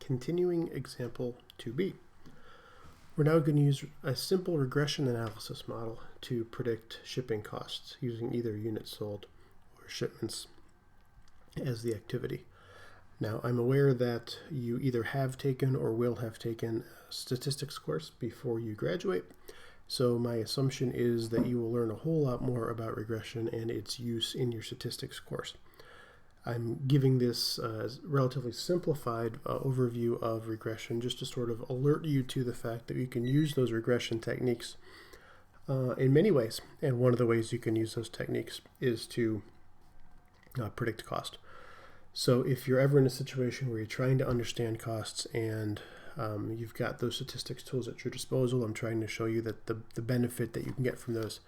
Continuing example 2b. We're now going to use a simple regression analysis model to predict shipping costs using either units sold or shipments as the activity. Now, I'm aware that you either have taken or will have taken a statistics course before you graduate, so my assumption is that you will learn a whole lot more about regression and its use in your statistics course. I'm giving this relatively simplified overview of regression just to sort of alert you to the fact that you can use those regression techniques in many ways. And one of the ways you can use those techniques is to predict cost. So if you're ever in a situation where you're trying to understand costs and you've got those statistics tools at your disposal, I'm trying to show you that the benefit that you can get from those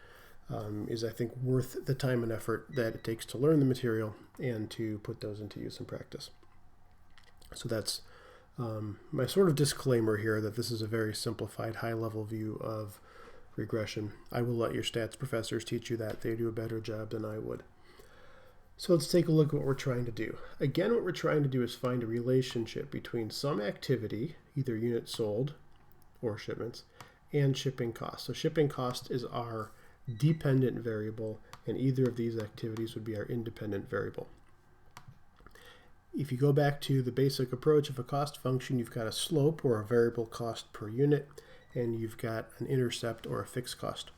is, I think, worth the time and effort that it takes to learn the material and to put those into use in practice. So that's my sort of disclaimer here that this is a very simplified, high-level view of regression. I will let your stats professors teach you that. They do a better job than I would. So let's take a look at what we're trying to do. Again, what we're trying to do is find a relationship between some activity, either units sold or shipments, and shipping costs. So shipping cost is our dependent variable, and either of these activities would be our independent variable. If you go back to the basic approach of a cost function, you've got a slope or a variable cost per unit, and you've got an intercept or a fixed cost.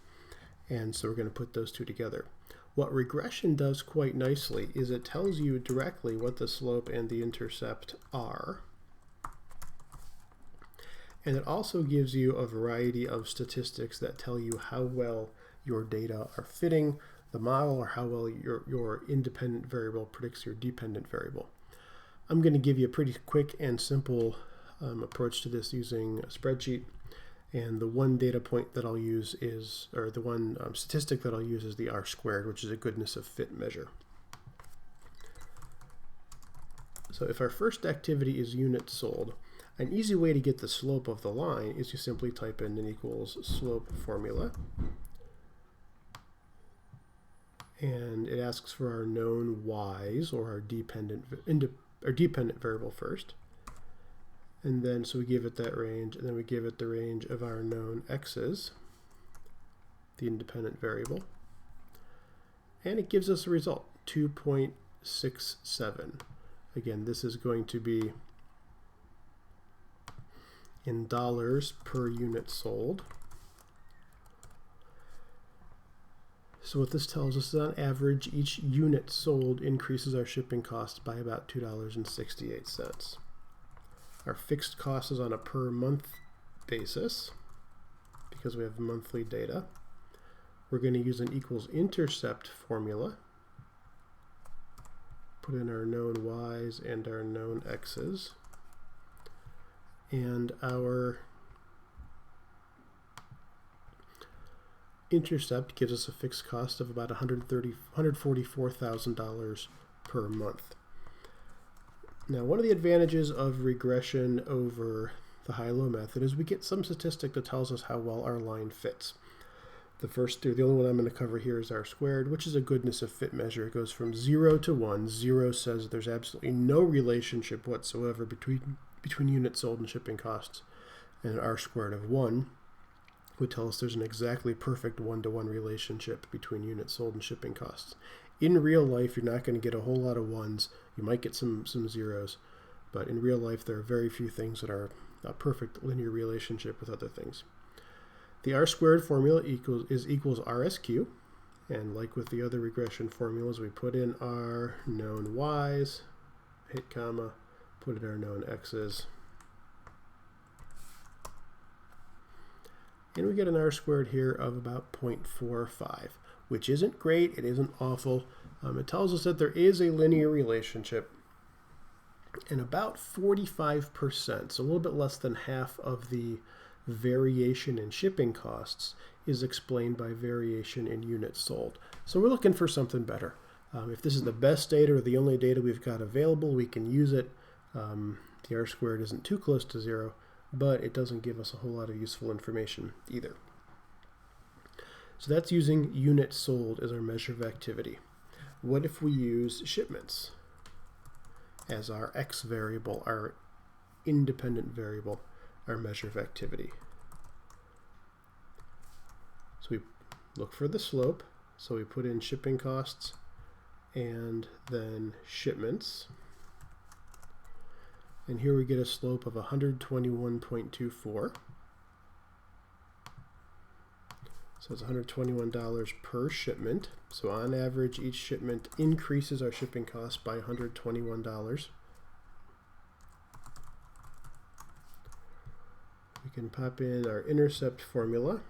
And so we're going to put those two together. What regression does quite nicely is it tells you directly what the slope and the intercept are. And it also gives you a variety of statistics that tell you how well your data are fitting the model or how well your independent variable predicts your dependent variable. I'm going to give you a pretty quick and simple approach to this using a spreadsheet. And the one data point that I'll use is, or the one statistic that I'll use is the R-squared, which is a goodness of fit measure. So if our first activity is units sold, an easy way to get the slope of the line is you simply type in an equals slope formula. And it asks for our known y's, or our dependent variable first. And then, so we give it that range, and then we give it the range of our known x's, the independent variable. And it gives us a result, 2.67. Again, this is going to be in dollars per unit sold. So what this tells us is on average, each unit sold increases our shipping cost by about $2.68. Our fixed cost is on a per month basis because we have monthly data. We're going to use an equals intercept formula. Put in our known y's and our known x's. And our intercept gives us a fixed cost of about $144,000 per month. Now, one of the advantages of regression over the high-low method is we get some statistic that tells us how well our line fits. The only one I'm going to cover here is R-squared, which is a goodness of fit measure. It goes from 0 to 1. 0 says there's absolutely no relationship whatsoever between units sold and shipping costs. And an R-squared of 1 would tell us there's an exactly perfect one-to-one relationship between units sold and shipping costs. In real life, you're not going to get a whole lot of ones. You might get some zeros, but in real life, there are very few things that are a perfect linear relationship with other things. The R-squared formula equals RSQ, and like with the other regression formulas, we put in our known y's, hit comma, put in our known x's, and we get an R-squared here of about 0.45, which isn't great, it isn't awful. It tells us that there is a linear relationship, and about 45%, so a little bit less than half of the variation in shipping costs is explained by variation in units sold. So we're looking for something better. If this is the best data or the only data we've got available, we can use it. The R-squared isn't too close to 0, but it doesn't give us a whole lot of useful information either. So that's using units sold as our measure of activity. What if we use shipments as our x variable, our independent variable, our measure of activity. So we look for the slope, so we put in shipping costs and then shipments. And here we get a slope of 121.24. So it's $121 per shipment. So on average, each shipment increases our shipping cost by $121. We can pop in our intercept formula.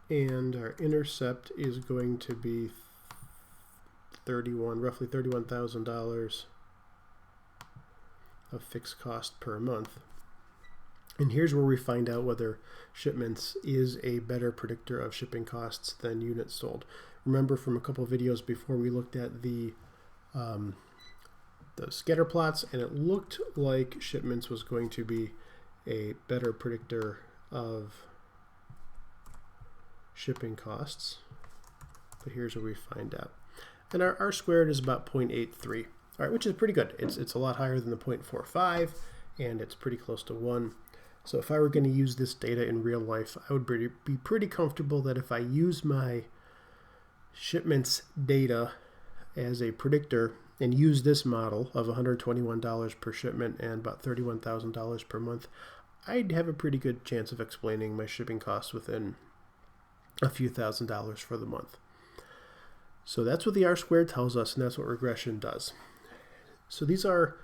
And our intercept is going to be roughly $31,000 of fixed cost per month. And here's where we find out whether shipments is a better predictor of shipping costs than units sold. Remember from a couple of videos before, we looked at the scatter plots, and it looked like shipments was going to be a better predictor of shipping costs. But here's where we find out. And our R squared is about 0.83, all right, which is pretty good. It's a lot higher than the 0.45, and it's pretty close to 1. So if I were going to use this data in real life, I would be pretty comfortable that if I use my shipments data as a predictor and use this model of $121 per shipment and about $31,000 per month, I'd have a pretty good chance of explaining my shipping costs within a few $1,000s for the month. So that's what the R squared tells us, and that's what regression does. So these are,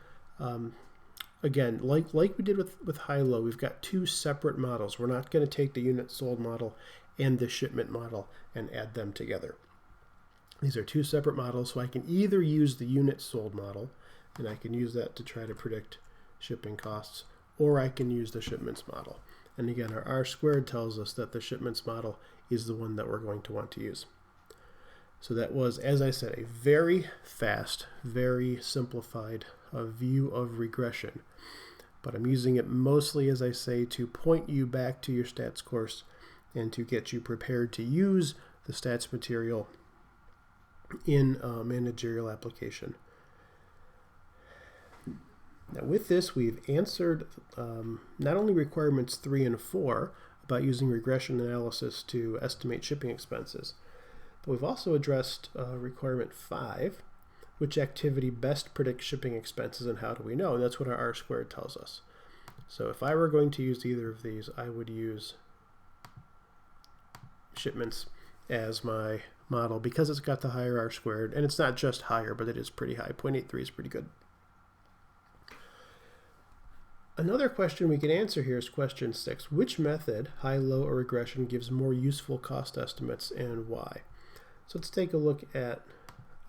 again, like we did with high-low, we've got two separate models. We're not going to take the unit sold model and the shipment model and add them together. These are two separate models, so I can either use the unit sold model, and I can use that to try to predict shipping costs, or I can use the shipments model. And again, our R squared tells us that the shipments model is the one that we're going to want to use. So that was, as I said, a very fast, very simplified view of regression. But I'm using it mostly, as I say, to point you back to your stats course and to get you prepared to use the stats material in a managerial application. Now with this, we've answered not only requirements 3 and 4 about using regression analysis to estimate shipping expenses, but we've also addressed requirement 5, which activity best predicts shipping expenses and how do we know? And that's what our R squared tells us. So if I were going to use either of these, I would use shipments as my model because it's got the higher R squared, and it's not just higher, but it is pretty high. 0.83 is pretty good. Another question we can answer here is question 6. Which method, high, low, or regression, gives more useful cost estimates and why? So let's take a look at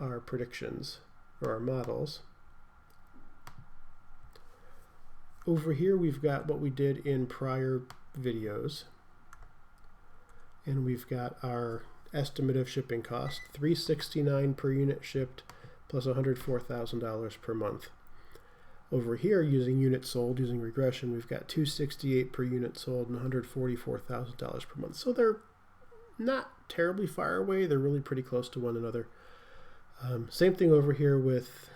our predictions or our models. Over here we've got what we did in prior videos, and we've got our estimate of shipping cost, $369 per unit shipped plus $104,000 per month. Over here, using units sold, using regression, we've got $268 per unit sold and $144,000 per month. So they're not terribly far away. They're really pretty close to one another. Same thing over here with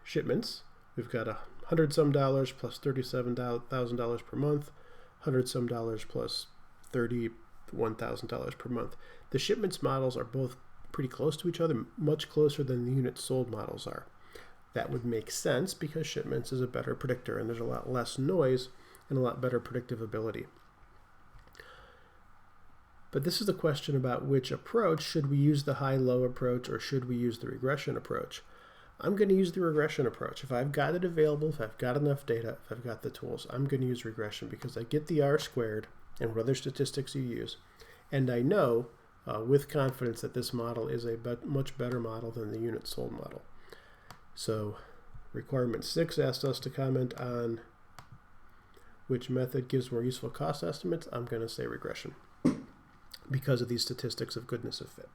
shipments. We've got $100-some plus $37,000 per month, $100-some plus $31,000 per month. The shipments models are both pretty close to each other, much closer than the units sold models are. That would make sense because shipments is a better predictor and there's a lot less noise and a lot better predictive ability. But this is the question about which approach. Should we use the high-low approach or should we use the regression approach? I'm going to use the regression approach. If I've got it available, if I've got enough data, if I've got the tools, I'm going to use regression because I get the R squared and what other statistics you use. And I know with confidence that this model is a much better model than the unit sold model. So requirement 6 asked us to comment on which method gives more useful cost estimates. I'm going to say regression because of these statistics of goodness of fit.